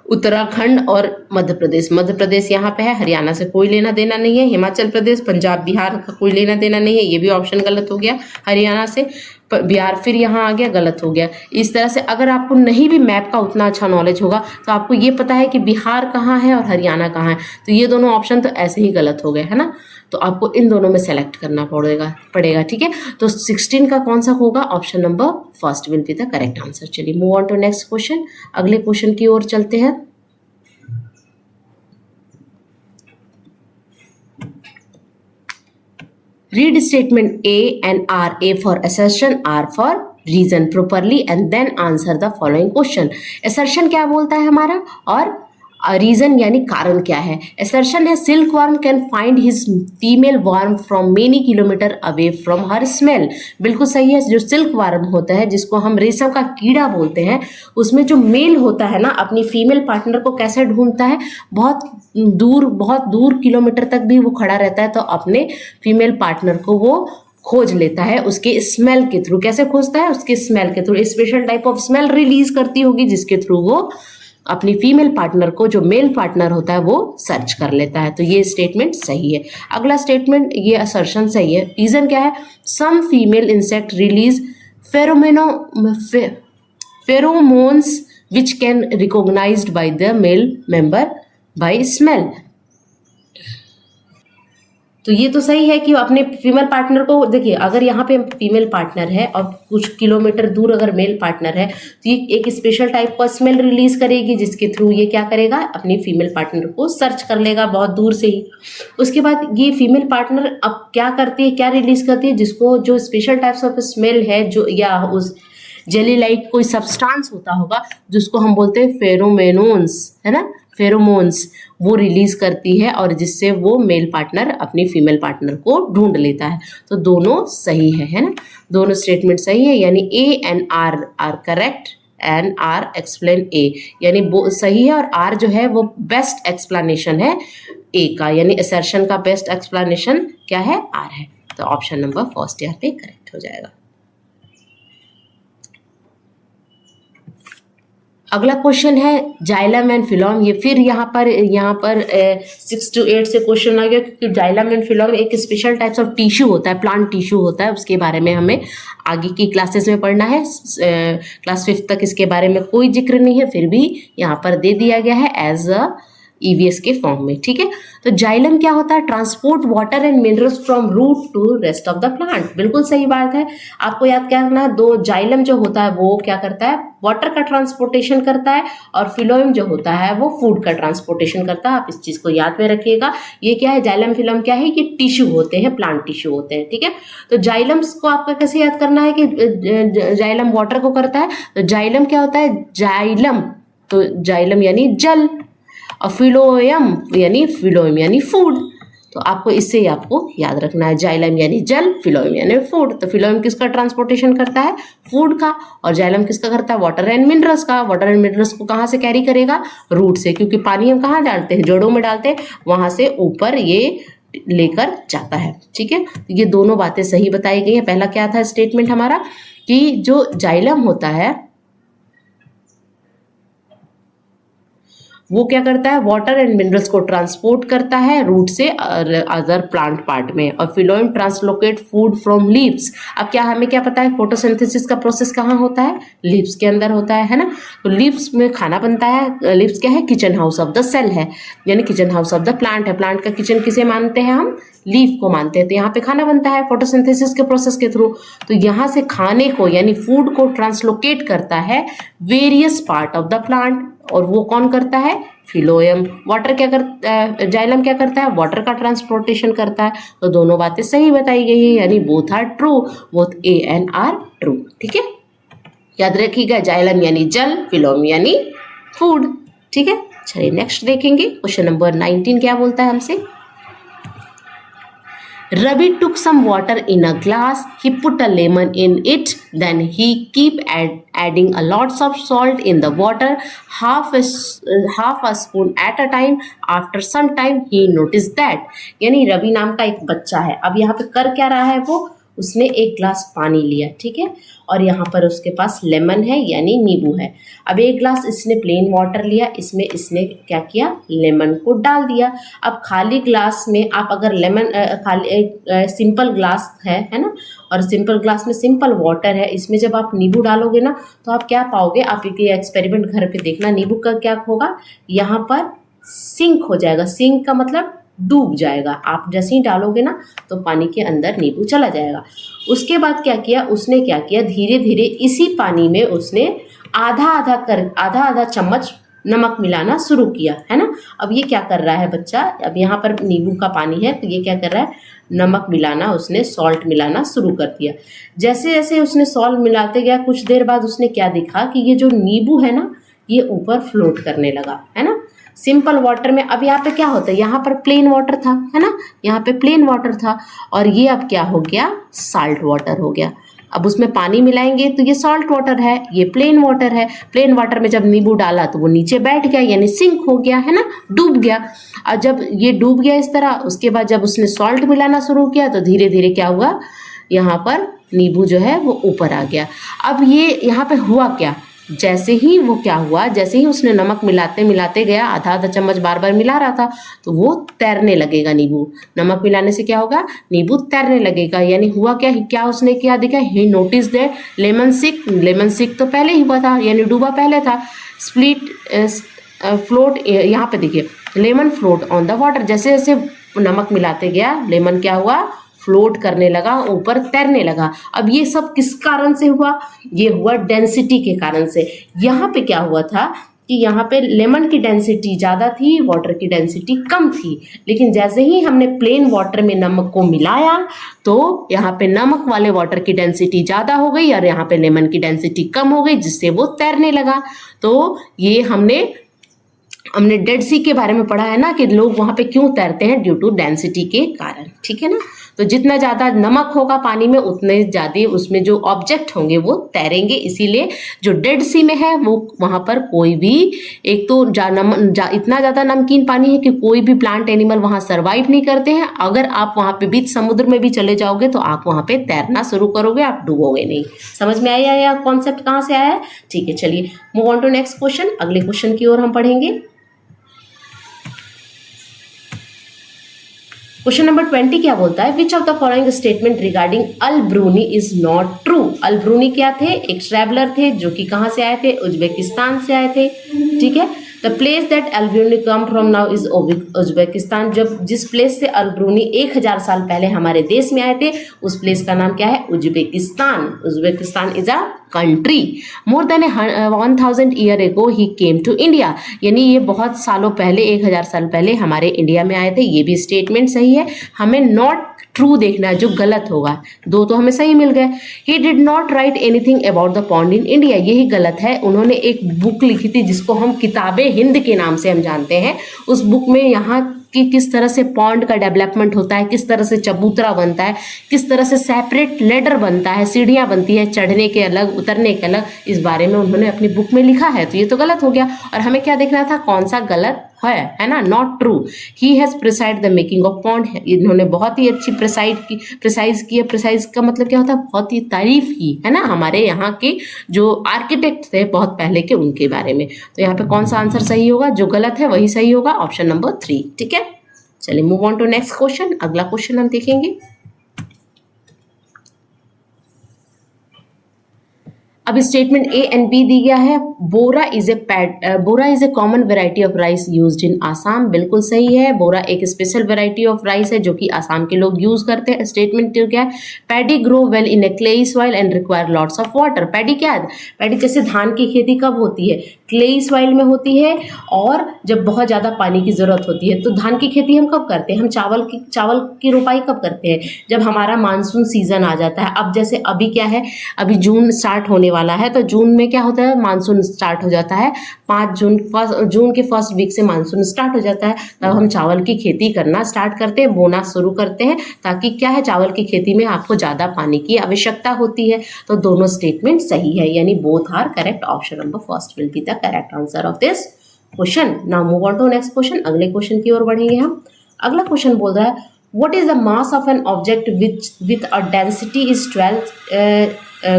उत्तराखंड और मध्य प्रदेश, मध्य प्रदेश यहाँ पे है, हरियाणा से कोई लेना देना नहीं है। हिमाचल प्रदेश, पंजाब, बिहार का कोई लेना देना नहीं है, ये भी ऑप्शन गलत हो गया। हरियाणा से बिहार फिर यहाँ आ गया, गलत हो गया। इस तरह से अगर आपको नहीं भी मैप का उतना अच्छा नॉलेज होगा तो आपको ये पता है कि बिहार कहाँ है और हरियाणा कहाँ है, तो ये दोनों ऑप्शन तो ऐसे ही गलत हो गए, है ना। तो आपको इन दोनों में सेलेक्ट करना पड़ेगा। ठीक है, तो 16 का कौन सा होगा, option number first will be the correct answer. चलिए move on to next question, अगले क्वेश्चन की ओर चलते हैं। Read statement A and R. A for assertion, R for reason properly and then answer the following question. Assertion क्या बोलता है हमारा और रीजन यानी कारण क्या है. असर्शन है silk worm can find his female worm from many kilometre away from her smell. बिल्कुल सही है. जो सिल्क वर्म होता है जिसको हम रेशम का कीड़ा बोलते हैं, उसमें जो मेल होता है ना अपनी फीमेल पार्टनर को कैसे ढूंढता है, बहुत दूर किलोमीटर तक भी वो खड़ा रहता है तो अपने फीमेल पार्टनर को वो खोज लेता है उसके स्मेल के थ्रू. कैसे खोजता है? उसके स्मेल के through. Special type of smell release करती होगी जिसके थ्रू वो अपनी फीमेल पार्टनर को, जो मेल पार्टनर होता है, वो सर्च कर लेता है. तो ये स्टेटमेंट सही है. अगला स्टेटमेंट, ये असर्शन सही है. रीजन क्या है? Some female insect release pheromones which can recognized by the male member by smell. तो ये तो सही है कि अपने फीमेल पार्टनर को, देखिए अगर यहाँ पे फीमेल पार्टनर है और कुछ किलोमीटर दूर अगर मेल पार्टनर है तो ये एक स्पेशल टाइप का स्मेल रिलीज करेगी जिसके थ्रू ये क्या करेगा, अपनी फीमेल पार्टनर को सर्च कर लेगा बहुत दूर से ही. उसके बाद ये फीमेल पार्टनर अब क्या करती है, क्या रिलीज करती है, जिसको जो स्पेशल टाइप्स ऑफ स्मेल है जो या उस जेली लाइक कोई सब्सटेंस होता होगा जिसको हम बोलते हैं फेरोमोन्स, है ना, फेरोमोन्स, वो रिलीज करती है और जिससे वो मेल पार्टनर अपनी फीमेल पार्टनर को ढूंढ लेता है. तो दोनों सही है ना, दोनों स्टेटमेंट सही है. यानी A and R are correct and R explain A, यानी वो सही है और आर जो है वो बेस्ट एक्सप्लेनेशन है ए का, यानी असर्शन का बेस्ट एक्सप्लेनेशन क्या है, आर है. तो ऑप्शन नंबर फर्स्ट यहाँ पे करेक्ट हो जाएगा. अगला क्वेश्चन है जाइलम एंड फिलोम. ये फिर यहाँ पर 6 to 8 से क्वेश्चन आ गया क्योंकि जाइलम एंड फिलोम एक स्पेशल टाइप्स ऑफ टिश्यू होता है, प्लांट टिश्यू होता है. उसके बारे में हमें आगे की क्लासेस में पढ़ना है. क्लास 5 तक इसके बारे में कोई जिक्र नहीं है, फिर भी यहाँ पर दे दिया गया है एज अ ईवीएस के फॉर्म में. ठीक है. तो जाइलम क्या होता है? Transport water and minerals from root to rest of the plant. बिल्कुल सही बात है. आपको याद क्या करना है, दो जाइलम जो होता है वो क्या करता है, वाटर का ट्रांसपोर्टेशन करता है और फिलोएम जो होता है वो फूड का ट्रांसपोर्टेशन करता है. आप इस चीज को याद में रखिएगा. ये क्या है, जाइलम फिलोएम क्या है, ये टिश्यू होते हैं, प्लांट टिश्यू होते हैं. ठीक है. तो जाइलम्स को आपको कैसे याद करना है कि जाइलम वाटर को करता है. तो जाइलम क्या होता है, जाइलम, तो जाइलम यानी जल और फिलोएम यानी फूड. तो आपको इससे ही आपको याद रखना है, जाइलम यानी जल, फिलोएम यानी फूड. तो फिलोएम किसका ट्रांसपोर्टेशन करता है, फूड का, और जाइलम किसका करता है, वाटर एंड मिनरल्स का. वाटर एंड मिनरल्स को कहाँ से कैरी करेगा, रूट से, क्योंकि पानी हम कहाँ डालते हैं, जड़ों में डालते हैं, वहां से ऊपर ये लेकर जाता है. ठीक है. ये दोनों बातें सही बताई गई है. पहला क्या था स्टेटमेंट हमारा कि जो जाइलम होता है वो क्या करता है, वाटर एंड मिनरल्स को ट्रांसपोर्ट करता है रूट से अदर प्लांट पार्ट में, और phloem translocate food from leaves. अब क्या हमें क्या पता है, फोटोसिंथेसिस का प्रोसेस कहाँ होता है, लीव्स के अंदर होता है ना. तो लीव्स में खाना बनता है. लीव्स क्या है, kitchen house of the cell है, यानी kitchen house of the plant है. प्लांट का किचन किसे मानते हैं हम, लीफ को मानते हैं. तो यहाँ पे खाना बनता है फोटोसिंथेसिस के प्रोसेस के थ्रू. तो यहाँ से खाने को यानी फूड को ट्रांसलोकेट करता है various part of the plant, और वो कौन करता है, फिलोएम. वाटर क्या करता है, जाइलम क्या करता है, वाटर का ट्रांसपोर्टेशन करता है. तो दोनों बातें सही बताई गई है, यानी both are true, both A and R true. ठीक है. याद रखिएगा, जाइलम यानी जल, फिलोएम यानी फूड. ठीक है. चलिए नेक्स्ट देखेंगे. क्वेश्चन नंबर 19 क्या बोलता है हमसे. Ravi took some water in a glass. He put a lemon in it. Then he keep adding a lots of salt in the water, half a spoon at a time. After some time, he noticed that. यानी रवि नाम का एक बच्चा है. अब यहाँ पे कर क्या रहा है, वो उसने एक ग्लास पानी लिया. ठीक है. और यहाँ पर उसके पास लेमन है यानी नींबू है. अब एक ग्लास इसने प्लेन वाटर लिया, इसमें इसने क्या किया, लेमन को डाल दिया. अब खाली ग्लास में आप अगर लेमन सिंपल ग्लास है ना, और सिंपल ग्लास में सिंपल वाटर है, इसमें जब आप नींबू डालोगे ना तो आप क्या पाओगे, आप ये एक्सपेरिमेंट घर पे देखना, नींबू का क्या होगा, यहाँ पर सिंक हो जाएगा. सिंक का मतलब डूब जाएगा. आप जैसे ही डालोगे ना तो पानी के अंदर नींबू चला जाएगा. उसके बाद क्या किया, उसने क्या किया, धीरे धीरे इसी पानी में उसने आधा आधा चम्मच नमक मिलाना शुरू किया, है ना। अब ये क्या कर रहा है बच्चा, अब यहाँ पर नींबू का पानी है तो ये क्या कर रहा है, नमक मिलाना, उसने सॉल्ट मिलाना शुरू कर दिया। जैसे जैसे उसने सॉल्ट मिलाते गया, कुछ देर बाद उसने क्या देखा कि ये जो नींबू है ना, ये ऊपर फ्लोट करने लगा, है ना। सिंपल वाटर में अब यहाँ पे क्या होता है, यहाँ पर प्लेन वाटर था, है ना, यहाँ पे प्लेन वाटर था, और ये अब क्या हो गया, साल्ट वाटर हो गया। अब उसमें पानी मिलाएंगे तो ये सॉल्ट वाटर है, ये प्लेन वाटर है। प्लेन वाटर में जब नींबू डाला तो वो नीचे बैठ गया, यानी सिंक हो गया, है ना, डूब गया। और जब ये डूब गया इस तरह, उसके बाद जब उसने सॉल्ट मिलाना शुरू किया तो धीरे धीरे क्या हुआ, यहाँ पर नींबू जो है वो ऊपर आ गया। अब ये यहाँ पे हुआ क्या, जैसे ही वो क्या हुआ, जैसे ही उसने नमक मिलाते मिलाते गया, आधा आधा चम्मच बार बार मिला रहा था, तो वो तैरने लगेगा नींबू। नमक मिलाने से क्या होगा, नींबू तैरने लगेगा। यानी हुआ क्या, क्या उसने क्या देखा, ही नोटिस दैट लेमन सिक तो पहले ही हुआ था, यानी डूबा पहले था। फ्लोट, यहाँ पे देखिए, lemon float on the water. जैसे जैसे नमक मिलाते गया, लेमन क्या हुआ, फ्लोट करने लगा, ऊपर तैरने लगा। अब ये सब किस कारण से हुआ, ये हुआ डेंसिटी के कारण से। यहाँ पे क्या हुआ था कि यहाँ पे लेमन की डेंसिटी ज़्यादा थी, वाटर की डेंसिटी कम थी। लेकिन जैसे ही हमने प्लेन वाटर में नमक को मिलाया तो यहाँ पे नमक वाले वाटर की डेंसिटी ज़्यादा हो गई और यहाँ पे लेमन की डेंसिटी कम हो गई, जिससे वो तैरने लगा। तो ये हमने डेड सी के बारे में पढ़ा है ना, कि लोग वहाँ पे क्यों तैरते हैं, ड्यू टू डेंसिटी के कारण, ठीक है ना। तो जितना ज़्यादा नमक होगा पानी में, उतने ज़्यादा उसमें जो ऑब्जेक्ट होंगे वो तैरेंगे। इसीलिए जो डेड सी में है वो वहाँ पर कोई भी, एक तो इतना ज़्यादा नमकीन पानी है कि कोई भी प्लांट एनिमल वहाँ सर्वाइव नहीं करते हैं। अगर आप वहाँ पे बीच समुद्र में भी चले जाओगे तो आप वहाँ पे तैरना शुरू करोगे, आप डूबोगे नहीं। समझ में आया या कॉन्सेप्ट कहाँ से आया है, ठीक है। चलिए move on to next question, अगले क्वेश्चन की ओर हम पढ़ेंगे। क्वेश्चन नंबर 20 क्या बोलता है, which of the following statement regarding Al Biruni is not true. Al Biruni क्या थे, एक ट्रैवलर थे जो कि कहाँ से आए थे, उज्बेकिस्तान से आए थे, ठीक है। The place that Al Biruni come from now is Uzbekistan. जब जिस प्लेस से अल ब्रूनी 1000 साल पहले हमारे देश में आए थे, उस प्लेस का नाम क्या है, Uzbekistan. Uzbekistan is a country. More than 1000 year ago he came to India. यानी ये बहुत सालों पहले, 1000 साल पहले हमारे इंडिया में आए थे। ये भी स्टेटमेंट सही है। हमें नॉट ट्रू देखना है, जो गलत होगा। दो तो हमें सही मिल गए। He did not right anything about the pond in India, यही गलत है। उन्होंने एक बुक लिखी थी जिसको हम किताबे हिंद के नाम से हम जानते हैं। उस बुक में यहाँ कि किस तरह से पॉन्ड का डेवलपमेंट होता है, किस तरह से चबूतरा बनता है, किस तरह से सेपरेट लेडर बनता है, सीढ़ियाँ बनती है, चढ़ने के अलग उतरने के अलग, इस बारे में उन्होंने अपनी बुक में लिखा है। तो ये तो गलत हो गया। और हमें क्या देखना था, कौन सा गलत है ना, not true. He has preside the making of pond, इन्होंने बहुत ही अच्छी प्रिसाइज की। प्रिसाइज का मतलब क्या होता है, बहुत ही तारीफ की, है ना, हमारे यहाँ के जो आर्किटेक्ट थे बहुत पहले के, उनके बारे में। तो यहाँ पे कौन सा आंसर सही होगा, जो गलत है वही सही होगा, ऑप्शन नंबर 3, ठीक है। चलिए move on to next question, अगला क्वेश्चन हम देखेंगे। अब स्टेटमेंट ए एंड बी दी गया है। Bora is a common variety of rice used in Assam, बिल्कुल सही है। बोरा एक स्पेशल वेराइटी ऑफ राइस है जो कि आसाम के लोग यूज करते हैं। स्टेटमेंट क्या है, paddy grow well in A clayey soil and require lots of water. Paddy क्या है, पैडी जैसे धान की खेती कब होती है, क्लेई सॉइल में होती है, और जब बहुत ज़्यादा पानी की ज़रूरत होती है। तो धान की खेती हम कब करते हैं, हम चावल की रोपाई कब करते हैं, जब हमारा मानसून सीजन आ जाता है। अब जैसे अभी क्या है, अभी जून स्टार्ट होने वाला है, तो जून में क्या होता है, मानसून स्टार्ट हो जाता है। 5 जून के फर्स्ट वीक से मानसून स्टार्ट हो जाता है। तब हम चावल की खेती करना स्टार्ट करते हैं, बोना शुरू करते हैं, ताकि क्या है, चावल की खेती में आपको ज़्यादा पानी की आवश्यकता होती है। तो दोनों स्टेटमेंट सही है, यानी both are correct. Option number first will be the correct answer of this question. Now move on to next question, अगले क्वेश्चन की ओर बढ़ेंगे हम। अगला क्वेश्चन बोल रहा है, what is the mass of an object with a density is 12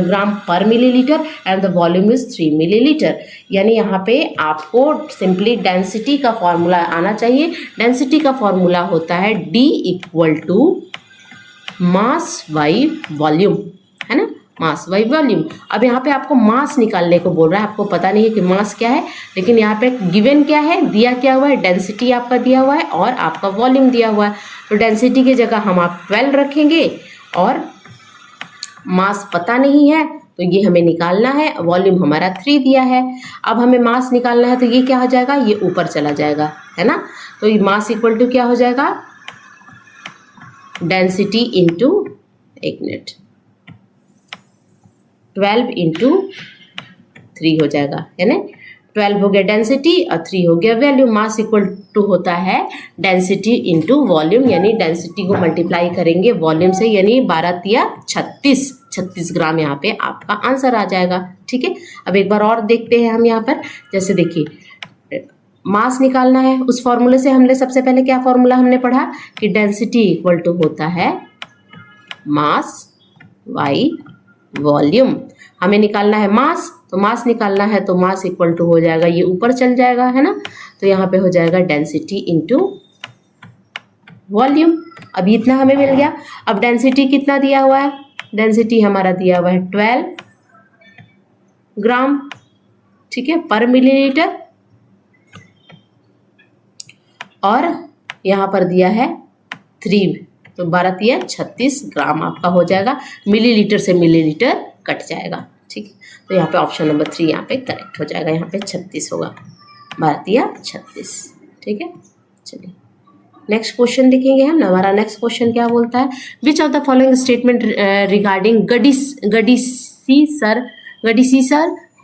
ग्राम पर millilitre and the volume is 3 millilitre. यानी यहाँ पे आपको सिंपली डेंसिटी का फॉर्मूला आना चाहिए। डेंसिटी का फॉर्मूला होता है D = मास बाई वॉल्यूम, है ना, मास बाई वॉल्यूम। अब यहाँ पे आपको मास निकालने को बोल रहा है, आपको पता नहीं है कि मास क्या है, लेकिन यहाँ पे गिवन क्या है, दिया क्या हुआ है, डेंसिटी आपका दिया हुआ है और आपका वॉल्यूम दिया हुआ है। तो डेंसिटी की जगह हम आप 12 रखेंगे और मास पता नहीं है, तो ये हमें निकालना है। वॉल्यूम हमारा 3 दिया है। अब हमें मास निकालना है, तो ये क्या हो जाएगा, ये ऊपर चला जाएगा, है ना। तो ये मास इक्वल टू क्या हो जाएगा, डेंसिटी इंटू, एक मिनट, 12 इंटू 3 हो जाएगा, है ना। 12 हो गया डेंसिटी और 3 हो गया वैल्यूम। मास इक्वल टू होता है डेंसिटी इंटू वॉल्यूम, यानी डेंसिटी को मल्टीप्लाई करेंगे वॉल्यूम से, यानी 12 या 36 ग्राम यहाँ पे आपका आंसर आ जाएगा। ठीक है, अब एक बार और देखते हैं हम यहाँ पर। जैसे देखिए, मास निकालना है, उस फॉर्मूले से हमने सबसे पहले क्या फॉर्मूला हमने पढ़ा कि डेंसिटी इक्वल टू होता है मास बाई वॉल्यूम। हमें निकालना है मास, तो मास निकालना है तो मास इक्वल टू हो जाएगा, ये ऊपर चल जाएगा, है ना। तो यहाँ पे हो जाएगा डेंसिटी इंटू वॉल्यूम। अब इतना हमें मिल गया। अब डेंसिटी कितना दिया हुआ है, डेंसिटी हमारा दिया हुआ है 12 ग्राम, ठीक है, पर मिलीलीटर। और यहाँ पर दिया है 3, तो 12 या 36 ग्राम आपका हो जाएगा। मिलीलीटर से मिलीलीटर कट जाएगा, ठीक है। तो यहाँ पे ऑप्शन नंबर 3 यहाँ पे करेक्ट हो जाएगा। यहाँ पे 36 होगा, 12 या 36, ठीक है। चलिए नेक्स्ट क्वेश्चन देखेंगे हम। हमारा नेक्स्ट क्वेश्चन क्या बोलता है, which of the following statement regarding Gadisar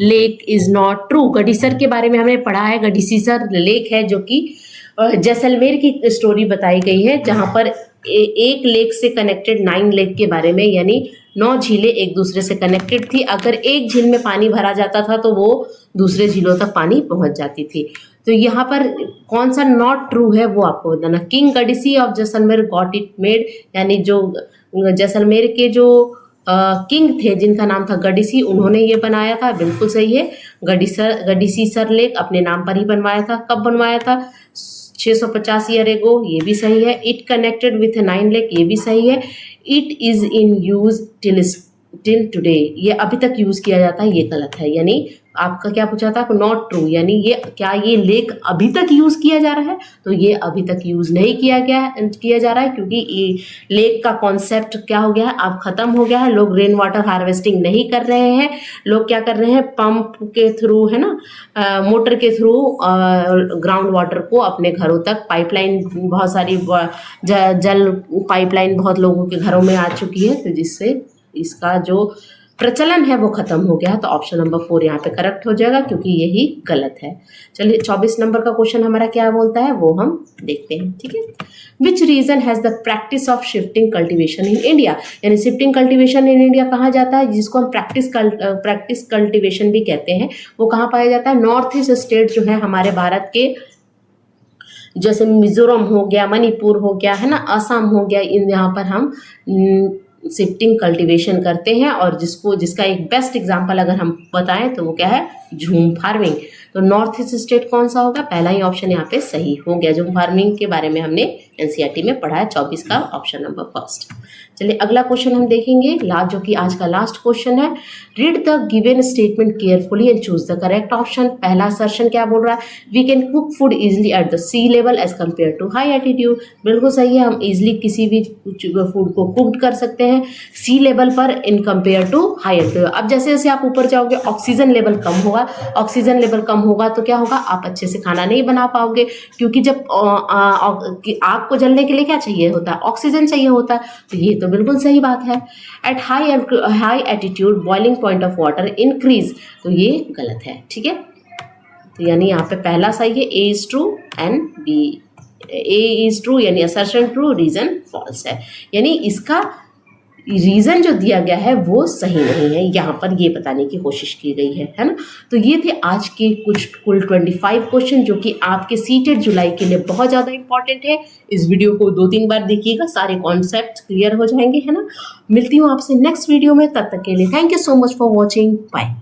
lake is not true. Gadisar के बारे में हमने पढ़ा है। गडीसीसर लेक है जो कि जैसलमेर की स्टोरी बताई गई है, जहाँ पर एक लेक से कनेक्टेड 9 लेक के बारे में, यानी 9 झीलें एक दूसरे से कनेक्टेड थी। अगर एक झील में पानी भरा जाता था तो वो दूसरे झीलों तक पानी पहुंच जाती थी। तो यहाँ पर कौन सा नॉट ट्रू है वो आपको बताना। King Gadsi of Jaisalmer got it made, यानी जो जैसलमेर के जो किंग थे जिनका नाम था गडीसी, उन्होंने ये बनाया था, बिल्कुल सही है। गडीसीसर लेक अपने नाम पर ही बनवाया था। कब बनवाया था, 650 ईयर एगो, ये भी सही है। इट कनेक्टेड विथ 9 लेक, ये भी सही है। It is in use till today, ये अभी तक यूज किया जाता है, ये गलत है। यानी आपका क्या पूछा था, नॉट ट्रू, यानी ये क्या ये लेक अभी तक यूज किया जा रहा है, तो ये अभी तक यूज नहीं किया जा रहा है, क्योंकि ये लेक का कॉन्सेप्ट क्या हो गया है, अब खत्म हो गया है। लोग रेन वाटर हार्वेस्टिंग नहीं कर रहे हैं। लोग क्या कर रहे हैं, पंप के थ्रू, है ना, मोटर के थ्रू ग्राउंड वाटर को अपने घरों तक, पाइपलाइन बहुत सारी जल पाइपलाइन बहुत लोगों के घरों में आ चुकी है, तो जिससे इसका जो प्रचलन है वो खत्म हो गया है। तो ऑप्शन नंबर 4 यहाँ पे करेक्ट हो जाएगा, क्योंकि यही गलत है। चलिए 24 नंबर का क्वेश्चन हमारा क्या बोलता है वो हम देखते हैं, ठीक है। Which region has the practice of shifting cultivation in India, यानी शिफ्टिंग कल्टिवेशन इन इंडिया कहाँ जाता है, जिसको हम प्रैक्टिस कल्टिवेशन भी कहते हैं, वो कहाँ पाया जाता है। नॉर्थ ईस्ट स्टेट जो है हमारे भारत के, जैसे मिजोरम हो गया, मणिपुर हो गया, है ना, असम हो गया, इन यहाँ पर हम शिफ्टिंग कल्टीवेशन करते हैं। और जिसका एक बेस्ट एग्जांपल अगर हम बताएं तो वो क्या है, झूम फार्मिंग। तो नॉर्थ ईस्ट स्टेट कौन सा होगा, पहला ही ऑप्शन यहाँ पे सही हो गया। झूम फार्मिंग के बारे में हमने एनसीईआरटी में पढ़ा है, 24 का ऑप्शन नंबर फर्स्ट। चलिए अगला क्वेश्चन हम देखेंगे, जो कि आज का लास्ट क्वेश्चन है। Read the given statement carefully and choose the correct option. पहला असर्शन क्या बोल रहा है, we can cook food easily at the sea level as compare to high altitude. बिल्कुल सही है, हम इजिली किसी भी फूड को कुकड कर सकते हैं सी लेवल पर in compare to high altitude. अब जैसे जैसे आप ऊपर जाओगे ऑक्सीजन लेवल कम होगा, ऑक्सीजन लेवल कम होगा तो क्या होगा, आप अच्छे से खाना नहीं बना पाओगे, क्योंकि जब आग को जलने के लिए क्या चाहिए होता है, ऑक्सीजन चाहिए होता है। तो ये तो बिल्कुल सही बात है। At high altitude boiling point of water increase, तो ये गलत है, ठीक है। तो यानी यहाँ पे पहला सही है, A is true and B, A is true यानी असर्शन ट्रू, रीजन फॉल्स है। यानी इसका रीजन जो दिया गया है वो सही नहीं है, यहाँ पर ये बताने की कोशिश की गई है ना। तो ये थे आज के कुल 25 क्वेश्चन जो कि आपके सीटेड जुलाई के लिए बहुत ज़्यादा इंपॉर्टेंट है। इस वीडियो को 2-3 बार देखिएगा, सारे कॉन्सेप्ट क्लियर हो जाएंगे, है ना। मिलती हूँ आपसे नेक्स्ट वीडियो में, तब तक के लिए thank you so much for watching, bye.